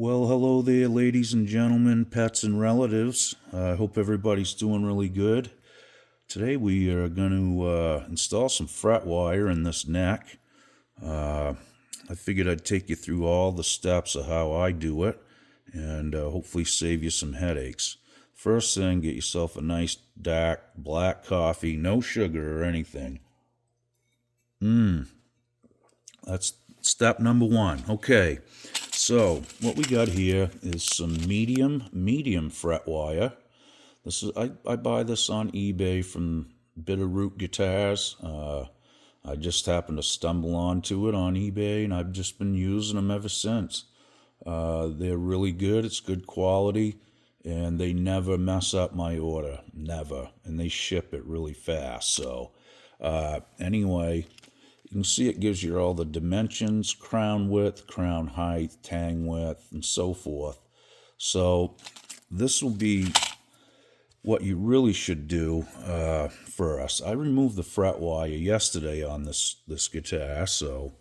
Well, hello there, ladies and gentlemen, pets and relatives. I hope everybody's doing really good. Today we are going to install some fret wire in this neck. I figured I'd take you through all the steps of how I do it and hopefully save you some headaches. First thing, get yourself a nice dark black coffee, no sugar or anything. That's step number one. Okay, so what we got here is some medium fret wire. This is I buy this on eBay from Bitterroot Guitars. I just happened to stumble onto it on eBay, and I've just been using them ever since. They're really good. It's good quality, and they never mess up my order, never. And they ship it really fast. So anyway, you can see it gives you all the dimensions: crown width, crown height, tang width, and so forth. So this will be what you really should do first. I removed the fret wire yesterday on this guitar, so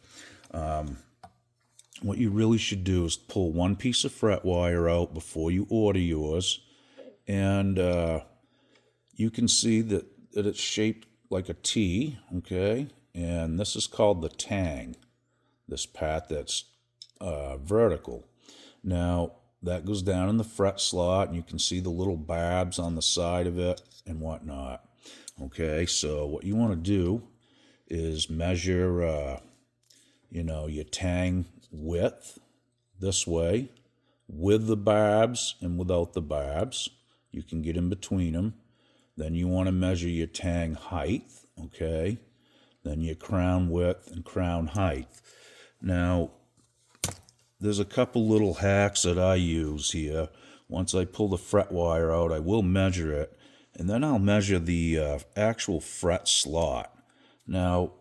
what you really should do is pull one piece of fret wire out before you order yours, and you can see that it's shaped like a T, okay? And this is called the tang, this part that's vertical. Now, that goes down in the fret slot, and you can see the little barbs on the side of it and whatnot. Okay, so what you want to do is measure, your tang width this way, with the barbs and without the barbs. You can get in between them. Then you want to measure your tang height, okay? Then your crown width and crown height. Now, there's a couple little hacks that I use here. Once I pull the fret wire out, I will measure it, and then I'll measure the actual fret slot. Now,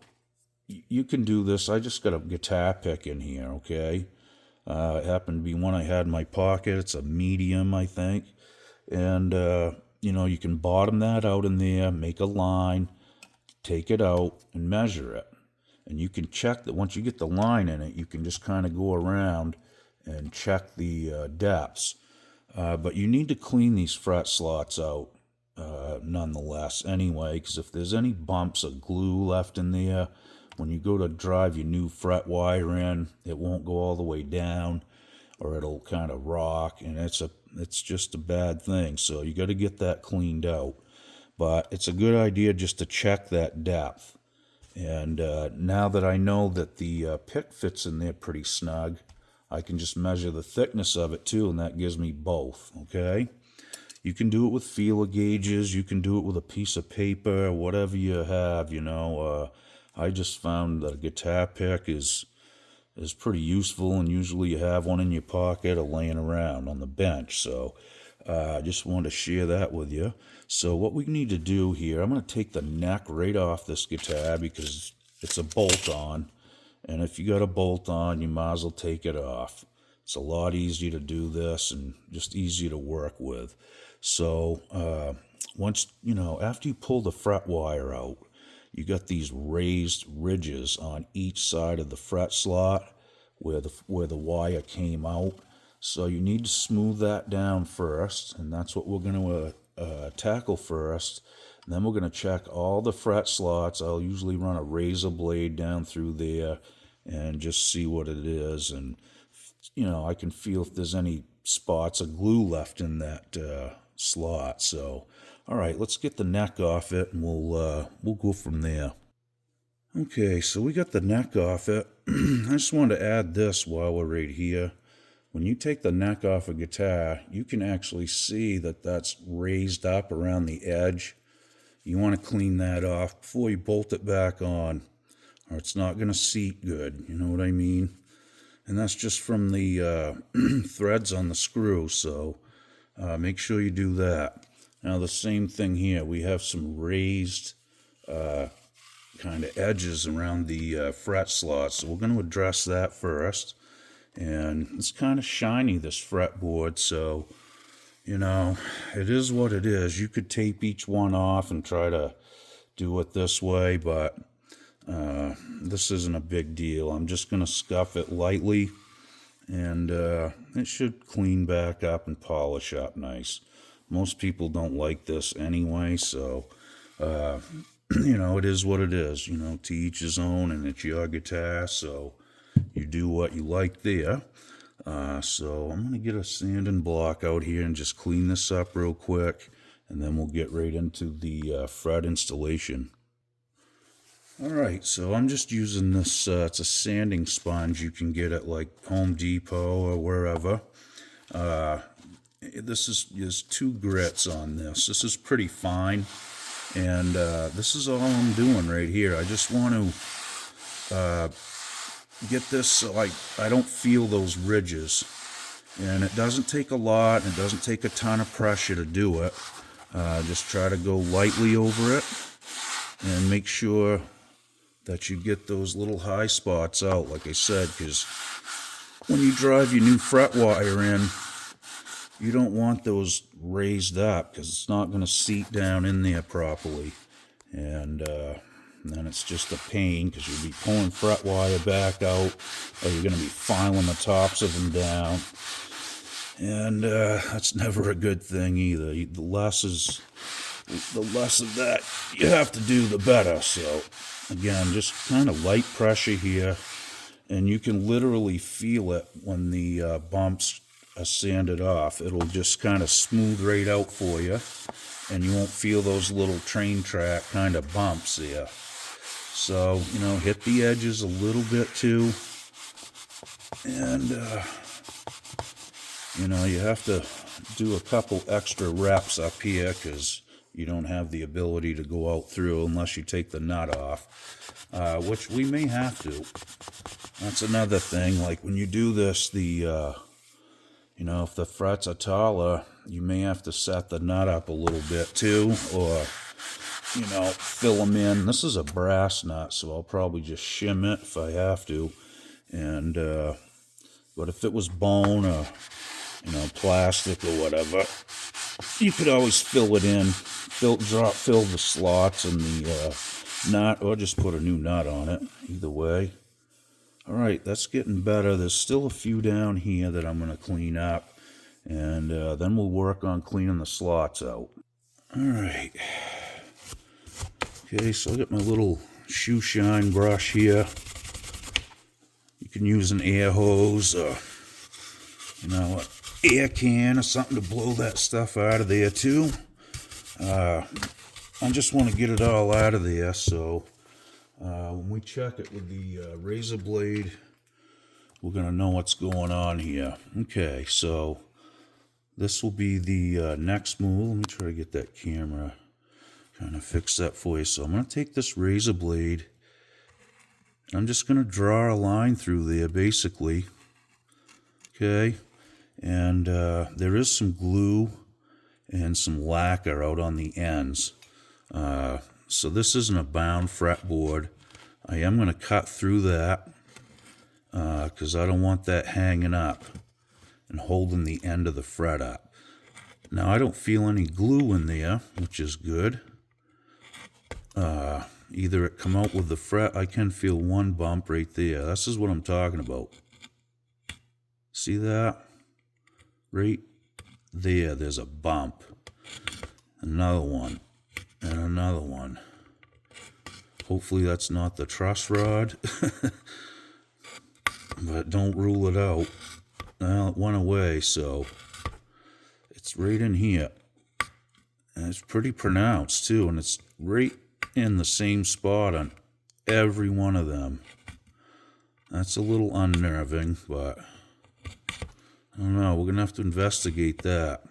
you can do this. I just got a guitar pick in here, okay? It happened to be one I had in my pocket. It's a medium, I think. And, you can bottom that out in there, make a line, take it out, and measure it. And you can check that once you get the line in it, you can just kind of go around and check the depths. But you need to clean these fret slots out nonetheless anyway, because if there's any bumps of glue left in there, when you go to drive your new fret wire in, it won't go all the way down, or it'll kind of rock, and it's just a bad thing. So you got to get that cleaned out. But it's a good idea just to check that depth. And now that I know that the pick fits in there pretty snug, I can just measure the thickness of it too, and that gives me both, okay? You can do it with feeler gauges, you can do it with a piece of paper, whatever you have, I just found that a guitar pick is pretty useful, and usually you have one in your pocket or laying around on the bench. So I just wanted to share that with you. So what we need to do here, I'm going to take the neck right off this guitar because it's a bolt-on. And if you got a bolt-on, you might as well take it off. It's a lot easier to do this and just easier to work with. So once, after you pull the fret wire out, you got these raised ridges on each side of the fret slot where the wire came out. So you need to smooth that down first, and that's what we're going to tackle first. And then we're going to check all the fret slots. I'll usually run a razor blade down through there and just see what it is. And, I can feel if there's any spots of glue left in that slot. So, all right, let's get the neck off it, and we'll go from there. Okay, so we got the neck off it. I just wanted to add this while we're right here. When you take the neck off a guitar, you can actually see that that's raised up around the edge. You want to clean that off before you bolt it back on, or it's not going to seat good, you know what I mean? And that's just from the threads on the screw, so make sure you do that. Now the same thing here, we have some raised kind of edges around the fret slots, so we're going to address that first. And it's kind of shiny, this fretboard, so, it is what it is. You could tape each one off and try to do it this way, but this isn't a big deal. I'm just going to scuff it lightly and it should clean back up and polish up nice. Most people don't like this anyway, so it is what it is. To each his own, and it's your guitar, so you do what you like there. So I'm gonna get a sanding block out here and just clean this up real quick, and then we'll get right into the fret installation. Alright, so I'm just using this, it's a sanding sponge you can get at like Home Depot or wherever. There's 2 grits on this. This is pretty fine, and this is all I'm doing right here. I just want to get this so I don't feel those ridges. And it doesn't take a lot, and it doesn't take a ton of pressure to do it. Just try to go lightly over it and make sure that you get those little high spots out, like I said, because when you drive your new fret wire in, you don't want those raised up because it's not going to seat down in there properly. And then it's just a pain because you'll be pulling fret wire back out, or you're going to be filing the tops of them down. And that's never a good thing either. The less of that you have to do, the better. So again, just kind of light pressure here, and you can literally feel it when the bumps are sanded off. It'll just kind of smooth right out for you, and you won't feel those little train track kind of bumps there. So, hit the edges a little bit too, and you have to do a couple extra reps up here because you don't have the ability to go out through unless you take the nut off, which we may have to. That's another thing. Like when you do this, if the frets are taller, you may have to set the nut up a little bit too, or, fill them in. This is a brass nut, so I'll probably just shim it if I have to. And, but if it was bone or, plastic or whatever, you could always fill it in, fill the slots in the nut, or just put a new nut on it, either way. Alright, that's getting better. There's still a few down here that I'm going to clean up, and then we'll work on cleaning the slots out. Alright. Okay, so I got my little shoe shine brush here. You can use an air hose or, an air can or something to blow that stuff out of there too. I just want to get it all out of there, so when we check it with the razor blade, we're going to know what's going on here. Okay, so this will be the next move. Let me try to get that camera, kind of fix that for you. So I'm going to take this razor blade, I'm just going to draw a line through there, basically. Okay, and there is some glue and some lacquer out on the ends. So this isn't a bound fretboard. I am going to cut through that because I don't want that hanging up and holding the end of the fret up. Now I don't feel any glue in there, which is good. Either it come out with the fret, I can feel one bump right there. This is what I'm talking about. See that? Right there, there's a bump. Another one. And another one. Hopefully that's not the truss rod. But don't rule it out. Well, it went away, so it's right in here. And it's pretty pronounced too, and it's right in the same spot on every one of them. That's a little unnerving, but I don't know. We're going to have to investigate that.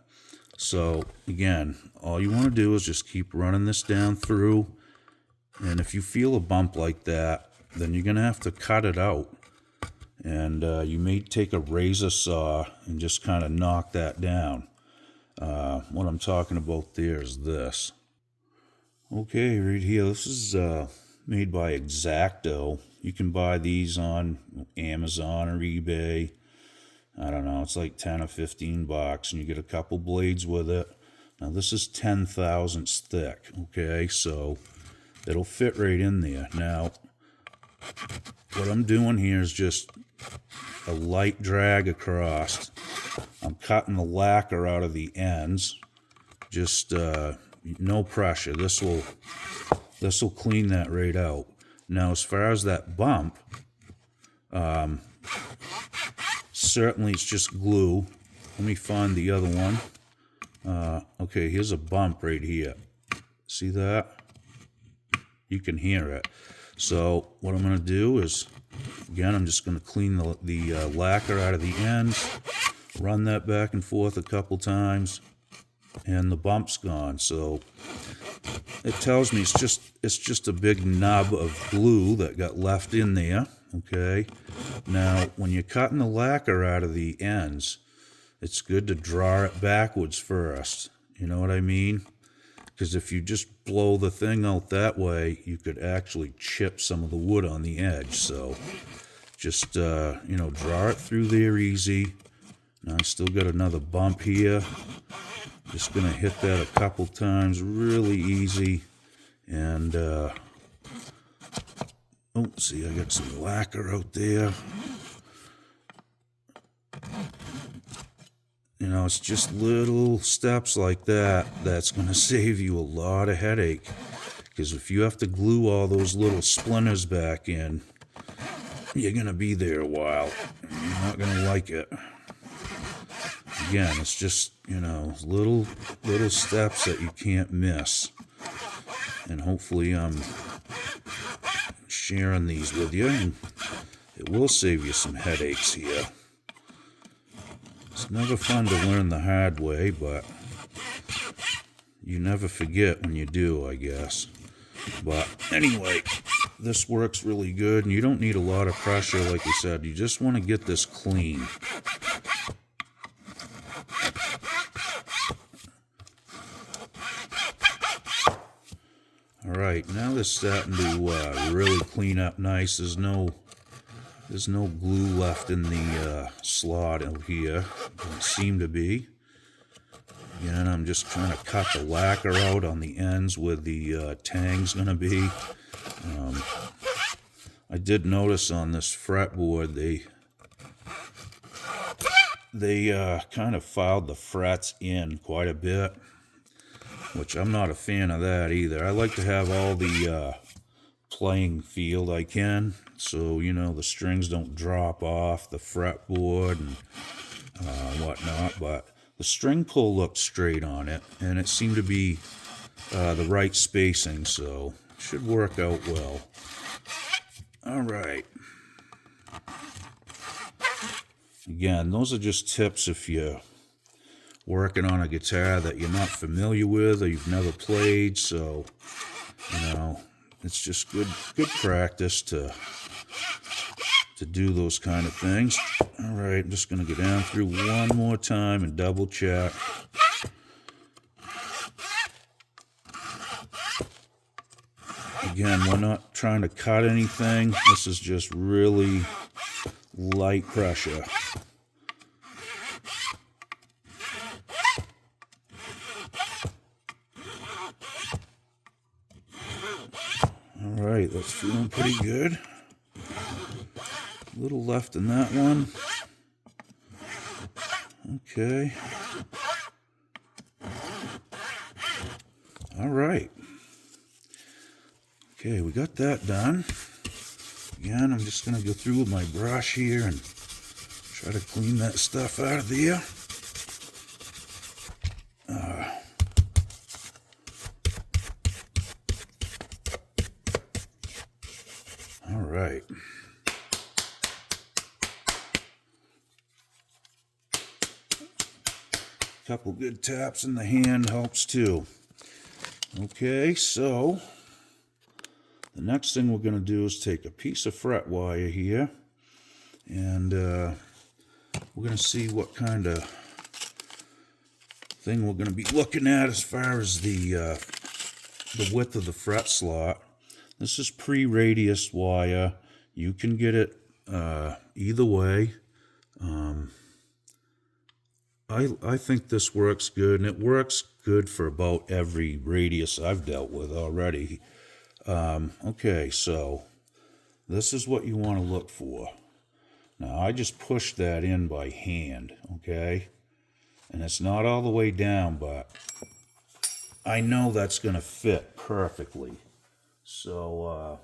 So, again, all you want to do is just keep running this down through. And if you feel a bump like that, then you're going to have to cut it out. And you may take a razor saw and just kind of knock that down. What I'm talking about there is this. Okay, right here, this is made by X-Acto. You can buy these on Amazon or eBay. I don't know, it's like 10 or 15 bucks, and you get a couple blades with it. Now this is 10 thousandths thick, okay, so it'll fit right in there. Now, what I'm doing here is just a light drag across. I'm cutting the lacquer out of the ends. Just no pressure. This will clean that right out. Now, as far as that bump, certainly it's just glue. Let me find the other one. Okay, here's a bump right here. See that? You can hear it. So what I'm going to do is, again, I'm just going to clean the lacquer out of the ends, run that back and forth a couple times, and the bump's gone. So it tells me it's just a big nub of glue that got left in there. Okay. Now, when you're cutting the lacquer out of the ends, it's good to draw it backwards first. You know what I mean? Because if you just blow the thing out that way, you could actually chip some of the wood on the edge. So just, draw it through there easy. Now I still got another bump here. Just going to hit that a couple times, really easy. And, see, I got some lacquer out there. You know, it's just little steps like that that's going to save you a lot of headache. Because if you have to glue all those little splinters back in, you're going to be there a while. You're not going to like it. Again, it's just, little steps that you can't miss. And hopefully I'm sharing these with you, and it will save you some headaches here. It's never fun to learn the hard way, but you never forget when you do, I guess. But anyway, this works really good, and you don't need a lot of pressure, like I said. You just want to get this clean. All right, now they're starting to really clean up nice. There's no glue left in the slot over here. Doesn't seem to be. Again, I'm just trying to cut the lacquer out on the ends where the tang's going to be. I did notice on this fretboard they kind of filed the frets in quite a bit, which I'm not a fan of that either. I like to have all the playing field I can, so the strings don't drop off the fretboard and whatnot. But the string pull looked straight on it, and it seemed to be the right spacing, so it should work out well. All right. Again, those are just tips if you're working on a guitar that you're not familiar with or you've never played. So, it's just good practice to do those kind of things. All right, I'm just going to go down through one more time and double check. Again, we're not trying to cut anything. This is just really light pressure. All right, that's feeling pretty good. A little left in that one. Okay. All right. Okay, we got that done. Again, I'm just going to go through with my brush here and try to clean that stuff out of there. All right. Couple good taps in the hand helps too. Okay, so the next thing we're going to do is take a piece of fret wire here, and we're going to see what kind of thing we're going to be looking at as far as the width of the fret slot. This is pre-radius wire. You can get it either way. I think this works good, and it works good for about every radius I've dealt with already. Okay, so this is what you want to look for. Now, I just pushed that in by hand, okay? And it's not all the way down, but I know that's going to fit perfectly. So,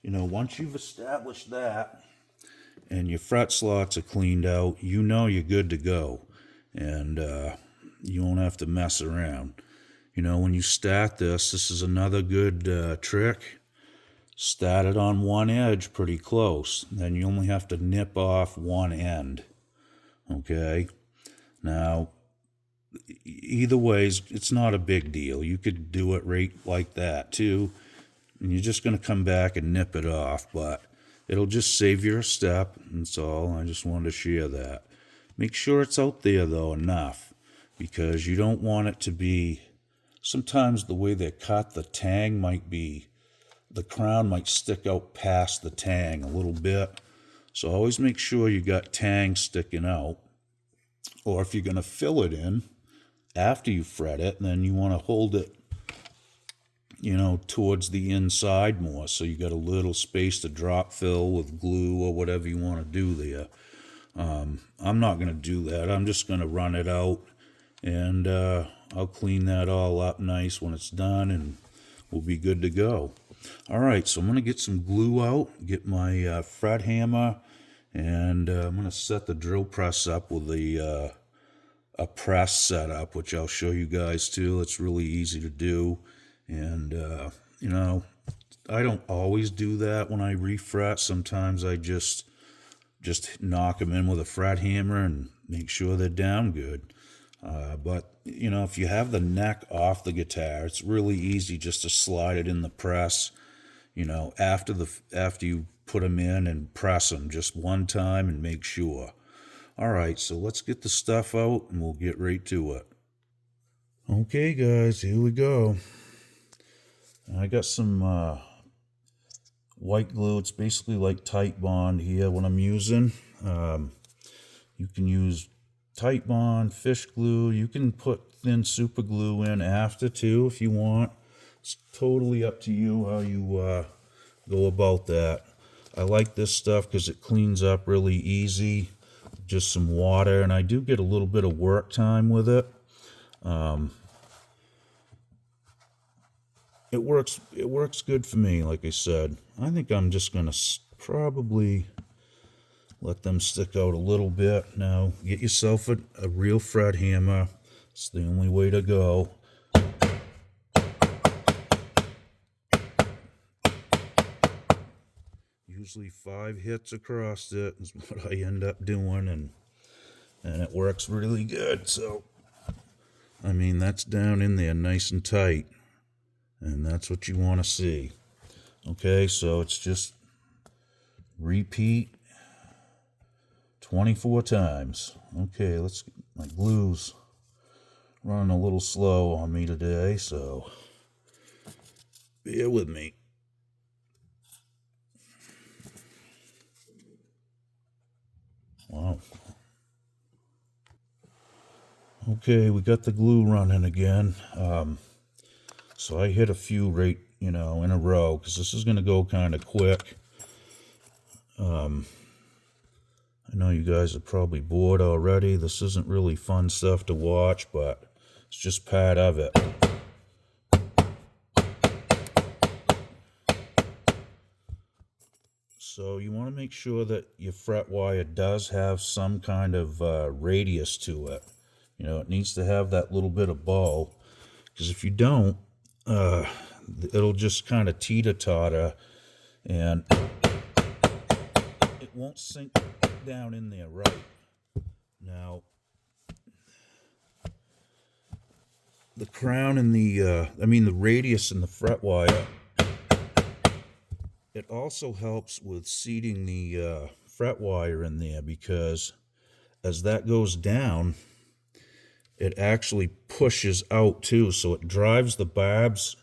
once you've established that and your fret slots are cleaned out, you know you're good to go. And you won't have to mess around. When you start this is another good trick. Start it on one edge pretty close. Then you only have to nip off one end. Okay? Now, either way, it's not a big deal. You could do it right like that too. And you're just going to come back and nip it off. But it'll just save you a step. That's all. I just wanted to share that. Make sure it's out there, though, enough. Because you don't want it to be... Sometimes the way they're cut, the tang might be... The crown might stick out past the tang a little bit. So always make sure you got tang sticking out. Or if you're going to fill it in after you fret it, then you want to hold it, towards the inside more. So you got a little space to drop fill with glue or whatever you want to do there. I'm not going to do that. I'm just going to run it out. And I'll clean that all up nice when it's done, and we'll be good to go. All right, so I'm going to get some glue out, get my fret hammer, and I'm going to set the drill press up with a press setup, which I'll show you guys too. It's really easy to do. And, I don't always do that when I refret. Sometimes I just knock them in with a fret hammer and make sure they're down good. But, if you have the neck off the guitar, it's really easy just to slide it in the press, after you put them in, and press them just one time and make sure. All right, so let's get the stuff out and we'll get right to it. Okay, guys, here we go. I got some white glue. It's basically like Tight Bond here, what I'm using. You can use Tight Bond, fish glue. You can put thin super glue in after too if you want. It's totally up to you how you go about that. I like this stuff because it cleans up really easy. Just some water, and I do get a little bit of work time with it. It works good for me, like I said. I think I'm just going to probably let them stick out a little bit. Now, get yourself a real fret hammer. It's the only way to go. Usually 5 hits across it is what I end up doing, and it works really good. So, that's down in there nice and tight, and that's what you want to see. Okay, so it's just repeat 24 times. Okay, my glue's running a little slow on me today, so bear with me. Wow. Okay, we got the glue running again. So I hit a few right, in a row, because this is going to go kind of quick. I know you guys are probably bored already. This isn't really fun stuff to watch, but it's just part of it. So you want to make sure that your fret wire does have some kind of radius to it. It needs to have that little bit of bow, because if you don't, it'll just kind of teeter-totter, and it won't sink down in there right. Now, the crown and the radius in the fret wire, it also helps with seating the fret wire in there, because as that goes down, it actually pushes out too, so it drives the barbs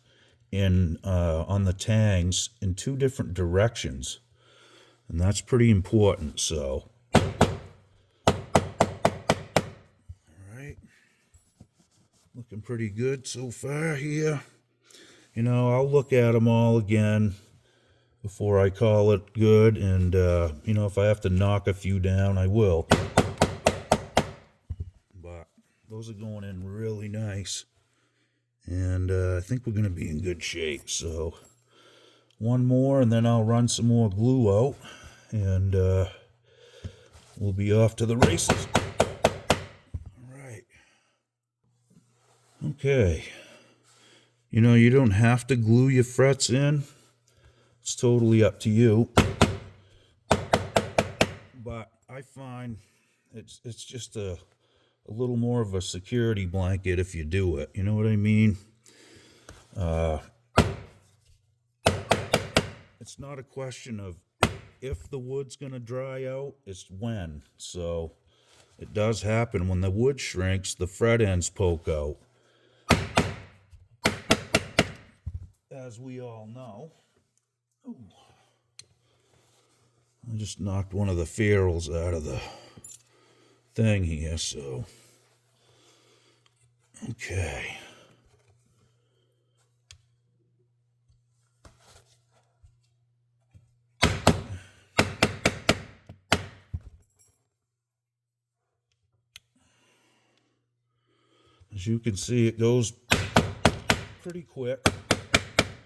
in on the tangs in 2 different directions, and that's pretty important. So, all right, looking pretty good so far here. I'll look at them all again, before I call it good. And, you know, if I have to knock a few down, I will. But those are going in really nice. And I think we're going to be in good shape. So one more, and then I'll run some more glue out. And we'll be off to the races. All right. Okay. You know, you don't have to glue your frets in. It's totally up to you. But I find it's just a little more of a security blanket if you do it. You know what I mean? It's not a question of if the wood's going to dry out, it's when. So it does happen. When the wood shrinks, the fret ends poke out. As we all know. Ooh. I just knocked one of the ferrules out of the thing here, so. Okay. As you can see, it goes pretty quick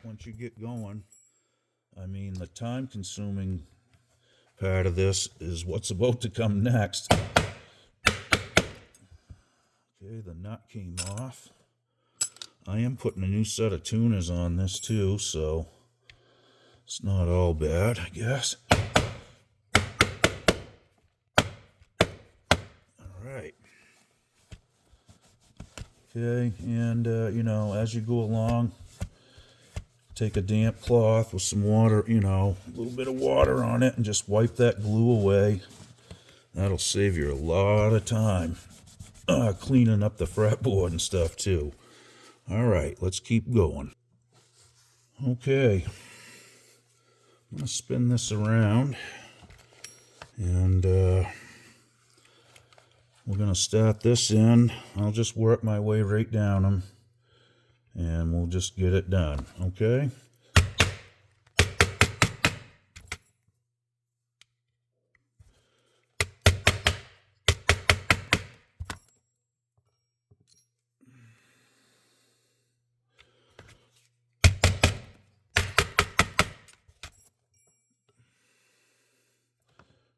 once you get going. I mean, the time-consuming part of this is what's about to come next. Okay, the nut came off. I am putting a new set of tuners on this too, so it's not all bad, I guess. All right. Okay, and you know, as you go along, take a damp cloth with some water, you know, a little bit of water on it, and just wipe that glue away. That'll save you a lot of time cleaning up the fretboard and stuff too. All right, let's keep going. Okay, I'm going to spin this around, and we're going to start this in. I'll just work my way right down them, and we'll just get it done, okay?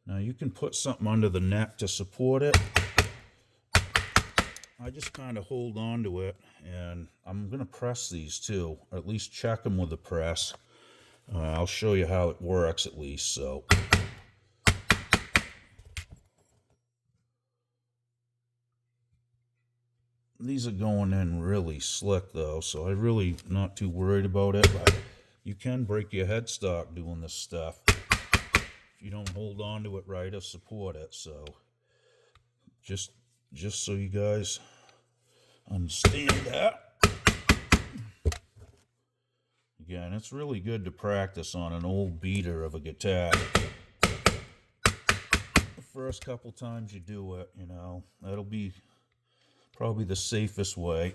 Now you can put something under the neck to support it. I just kind of hold on to it, and I'm going to press these too, or at least check them with a press. I'll show you how it works at least. So these are going in really slick though, so I'm really not too worried about it. But you can break your headstock doing this stuff if you don't hold on to it right or support it. So just so you guys understand that. Again, it's really good to practice on an old beater of a guitar. The first couple times you do it, you know, that'll be probably the safest way.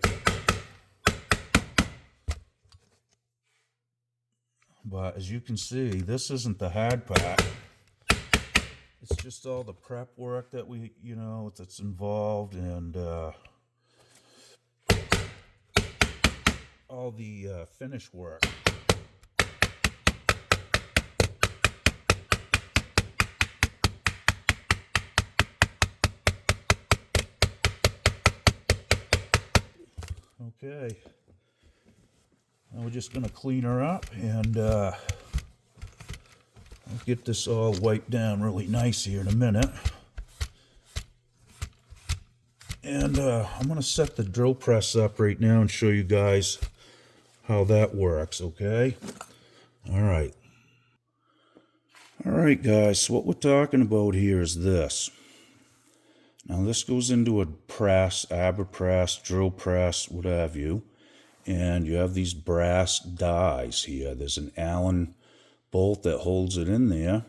But as you can see, this isn't the hard part. It's just all the prep work that we, you know, that's involved, and all the finish work. Okay, now we're just going to clean her up, and I'll get this all wiped down really nice here in a minute. And I'm going to set the drill press up right now and show you guys how that works, okay? All right. All right, guys, so what we're talking about here is this. Now, this goes into a press, ABRA drill press, what have you, and you have these brass dies here. There's an Allen bolt that holds it in there.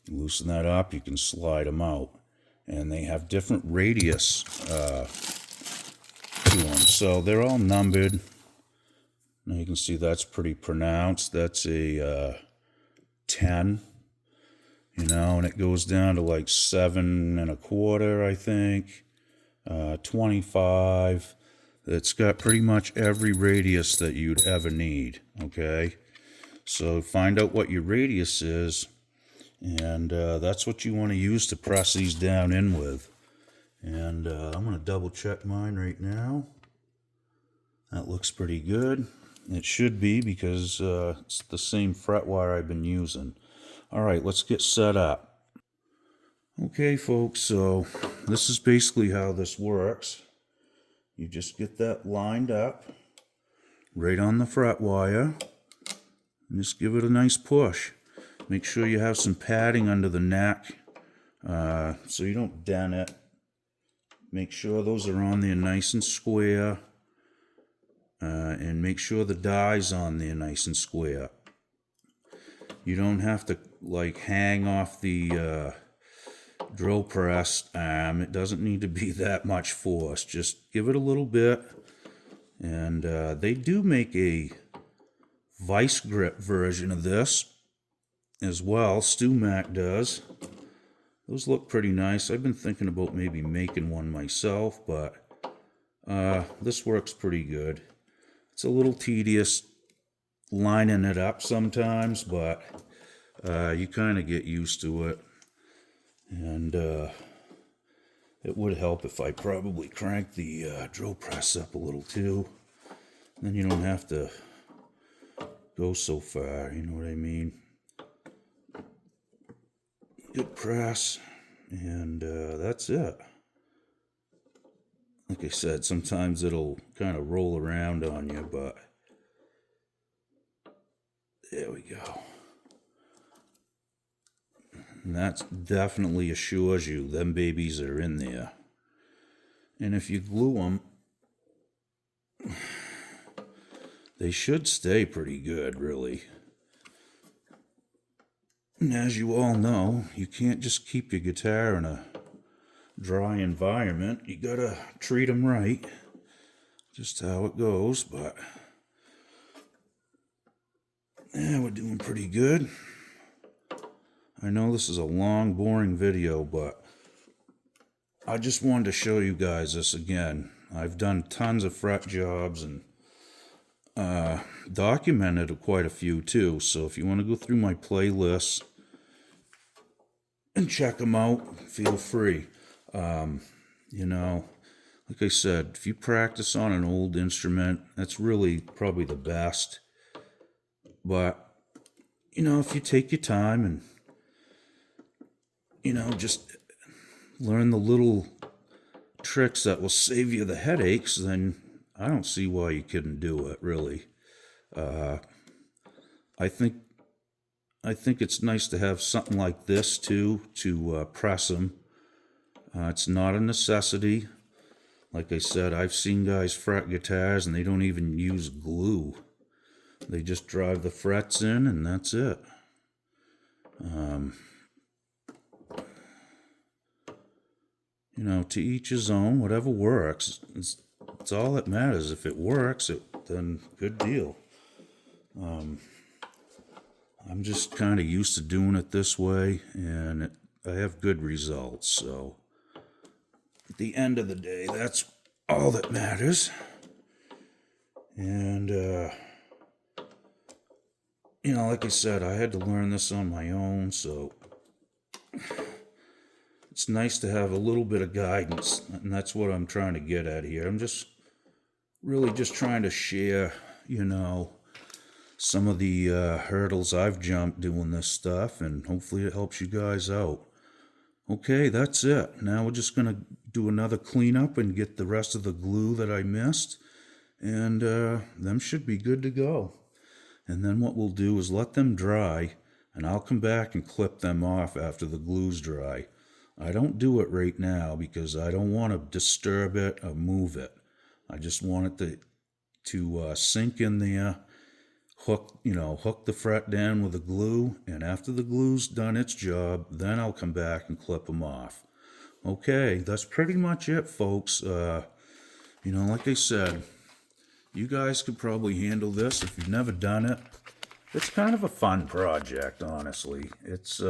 You loosen that up, you can slide them out. And they have different radius to them. So they're all numbered. Now you can see that's pretty pronounced. That's a 10, and it goes down to like 7 1/4, I think, 25. It's got pretty much every radius that you'd ever need, okay? So find out what your radius is, and that's what you want to use to press these down in with. And I'm going to double check mine right now. That looks pretty good. It should be, because it's the same fret wire I've been using. All right, let's get set up. Okay, folks, so this is basically how this works. You just get that lined up right on the fret wire and just give it a nice push. Make sure you have some padding under the neck so you don't dent it. Make sure those are on there nice and square, and make sure the die's on there nice and square. You don't have to like hang off the drill press arm. It doesn't need to be that much force. Just give it a little bit. And they do make a vice grip version of this as well. StewMac does. Those look pretty nice. I've been thinking about maybe making one myself, but this works pretty good. It's a little tedious lining it up sometimes, but you kind of get used to it. And it would help if I probably cranked the drill press up a little too. Then you don't have to go so far, you know what I mean? Good press, and that's it. Like I said, sometimes it'll kind of roll around on you, but there we go. And that definitely assures you them babies are in there. And if you glue them, they should stay pretty good, really. And as you all know, you can't just keep your guitar in a dry environment. You gotta treat them right. Just how it goes, but yeah, we're doing pretty good. I know this is a long, boring video, but I just wanted to show you guys this again. I've done tons of fret jobs and documented quite a few too, so if you want to go through my playlists and check them out, feel free. Like I said, if you practice on an old instrument, that's really probably the best. But if you take your time and just learn the little tricks that will save you the headaches, then I don't see why you couldn't do it, really. I think it's nice to have something like this too, to press them. It's not a necessity. Like I said, I've seen guys fret guitars and they don't even use glue. They just drive the frets in and that's it. To each his own, whatever works. It's all that matters. If it works, then good deal. I'm just kind of used to doing it this way, and I have good results. So at the end of the day, that's all that matters. And, like I said, I had to learn this on my own, so it's nice to have a little bit of guidance, and that's what I'm trying to get at here. I'm just really just trying to share, some of the hurdles I've jumped doing this stuff, and hopefully it helps you guys out. Okay, that's it. Now we're just going to do another cleanup and get the rest of the glue that I missed, and them should be good to go. And then what we'll do is let them dry, and I'll come back and clip them off after the glue's dry. I don't do it right now because I don't want to disturb it or move it. I just want it to sink in there, hook the fret down with the glue, and after the glue's done its job, then I'll come back and clip them off. Okay, that's pretty much it, folks. Like I said, you guys could probably handle this if you've never done it. it's kind of a fun project, honestly. It's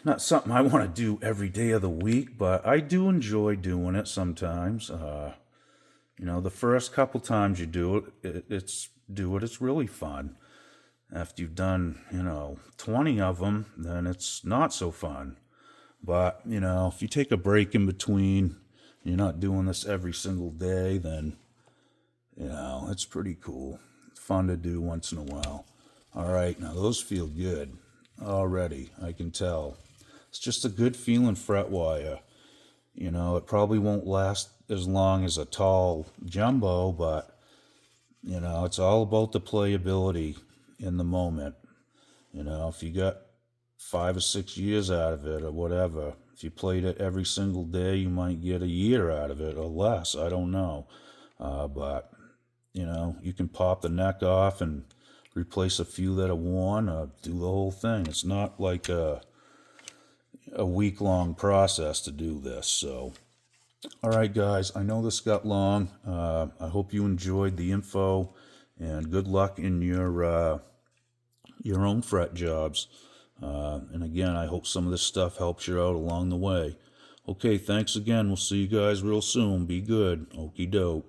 not something I want to do every day of the week, but I do enjoy doing it sometimes. The first couple times you do it's really fun. After you've done, 20 of them, then it's not so fun. But, if you take a break in between, you're not doing this every single day, then, it's pretty cool. Fun to do once in a while. All right, now those feel good already, I can tell. It's just a good feeling fret wire. It probably won't last as long as a tall jumbo, but, it's all about the playability in the moment. If you got 5 or 6 years out of it or whatever, if you played it every single day, you might get a year out of it or less. I don't know. But, you can pop the neck off and replace a few that are worn or do the whole thing. It's not like a week-long process to do this. So, all right, guys, I know this got long. I hope you enjoyed the info, and good luck in your own fret jobs. And again, I hope some of this stuff helps you out along the way. Okay, thanks again. We'll see you guys real soon. Be good. Okie doke.